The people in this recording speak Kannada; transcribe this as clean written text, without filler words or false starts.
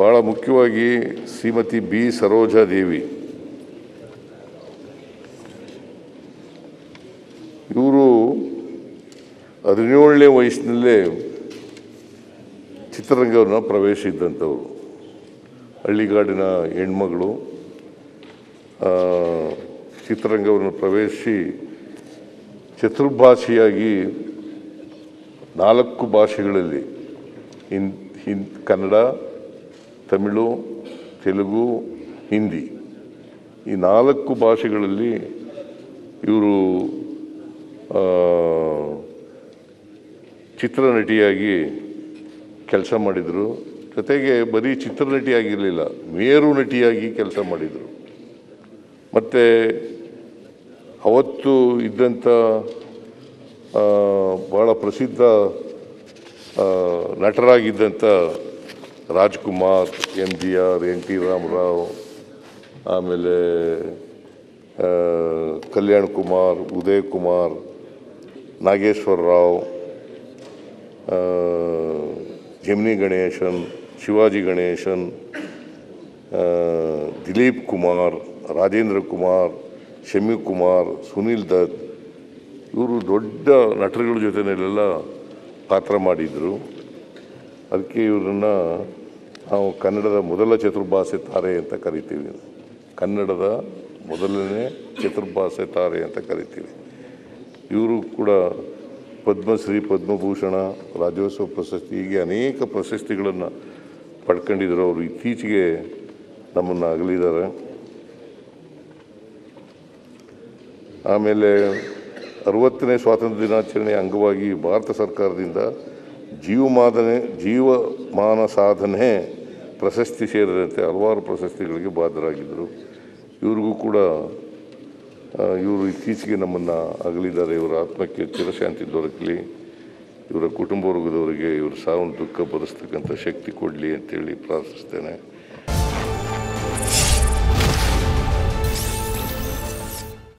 ಭಾಳ ಮುಖ್ಯವಾಗಿ ಶ್ರೀಮತಿ ಬಿ ಸರೋಜಾದೇವಿ ಇವರು 17ನೇ ವಯಸ್ಸಿನಲ್ಲೇ ಚಿತ್ರರಂಗವನ್ನು ಪ್ರವೇಶಿಸಿದಂಥವರು. ಹಳ್ಳಿಗಾಡಿನ ಹೆಣ್ಮಗಳು ಚಿತ್ರರಂಗವನ್ನು ಪ್ರವೇಶಿಸಿ ಚತುರ್ಭಾಷೆಯಾಗಿ 4 ಭಾಷೆಗಳಲ್ಲಿ ಕನ್ನಡ, ತಮಿಳು, ತೆಲುಗು, ಹಿಂದಿ ಈ 4 ಭಾಷೆಗಳಲ್ಲಿ ಇವರು ಚಿತ್ರನಟಿಯಾಗಿ ಕೆಲಸ ಮಾಡಿದರು. ಜೊತೆಗೆ ಬರೀ ಚಿತ್ರನಟಿಯಾಗಿರಲಿಲ್ಲ, ಮೇರು ನಟಿಯಾಗಿ ಕೆಲಸ ಮಾಡಿದರು. ಮತ್ತು ಅವತ್ತು ಇದ್ದಂಥ ಭಾಳ ಪ್ರಸಿದ್ಧ ನಟರಾಗಿದ್ದಂಥ ರಾಜ್ಕುಮಾರ್, MGR, NT ರಾಮರಾವ್, ಆಮೇಲೆ ಕಲ್ಯಾಣ್ ಕುಮಾರ್, ಉದಯ್ ಕುಮಾರ್, ನಾಗೇಶ್ವರ ರಾವ್, ಜಮಿನಿ ಗಣೇಶನ್, ಶಿವಾಜಿ ಗಣೇಶನ್, ದಿಲೀಪ್ ಕುಮಾರ್, ರಾಜೇಂದ್ರ ಕುಮಾರ್, ಶಮಿ ಕುಮಾರ್, ಸುನಿಲ್ ದತ್ ಇವರು ದೊಡ್ಡ ನಟರುಗಳ ಜೊತೆಯಲ್ಲೆಲ್ಲ ಪಾತ್ರ ಮಾಡಿದರು. ಅದಕ್ಕೆ ಇವರನ್ನು ನಾವು ಕನ್ನಡದ ಮೊದಲ ಚತುರ್ಭಾಷೆ ತಾರೆ ಅಂತ ಕರಿತೀವಿ. ಕನ್ನಡದ ಮೊದಲನೇ ಚತುರ್ಭಾಷೆ ತಾರೆ ಅಂತ ಕರಿತೀವಿ. ಇವರು ಕೂಡ ಪದ್ಮಶ್ರೀ, ಪದ್ಮಭೂಷಣ, ರಾಜ್ಯೋತ್ಸವ ಪ್ರಶಸ್ತಿ ಹೀಗೆ ಅನೇಕ ಪ್ರಶಸ್ತಿಗಳನ್ನು ಪಡ್ಕೊಂಡಿದ್ದರು. ಅವರು ಇತ್ತೀಚೆಗೆ ನಮ್ಮನ್ನು ಅಗಲಿದ್ದಾರೆ. ಆಮೇಲೆ 60ನೇ ಸ್ವಾತಂತ್ರ್ಯ ದಿನಾಚರಣೆಯ ಅಂಗವಾಗಿ ಭಾರತ ಸರ್ಕಾರದಿಂದ ಜೀವಮಾನ ಸಾಧನೆ ಪ್ರಶಸ್ತಿ ಸೇರಿದಂತೆ ಹಲವಾರು ಪ್ರಶಸ್ತಿಗಳಿಗೆ ಬಾಧ್ಯರಾಗಿದ್ದರು. ಇವ್ರಿಗೂ ಕೂಡ ಇವರು ಇತ್ತೀಚೆಗೆ ನಮ್ಮನ್ನು ಅಗಲಿದ್ದಾರೆ. ಇವರ ಆತ್ಮಕ್ಕೆ ಚಿರಶಾಂತಿ ದೊರಕಲಿ, ಇವರ ಕುಟುಂಬ ವರ್ಗದವರಿಗೆ ಇವರು ಸಾವನ್ನು ದುಃಖ ಭರಿಸ್ತಕ್ಕಂಥ ಶಕ್ತಿ ಕೊಡಲಿ ಅಂತೇಳಿ ಪ್ರಾರ್ಥಿಸ್ತೇನೆ.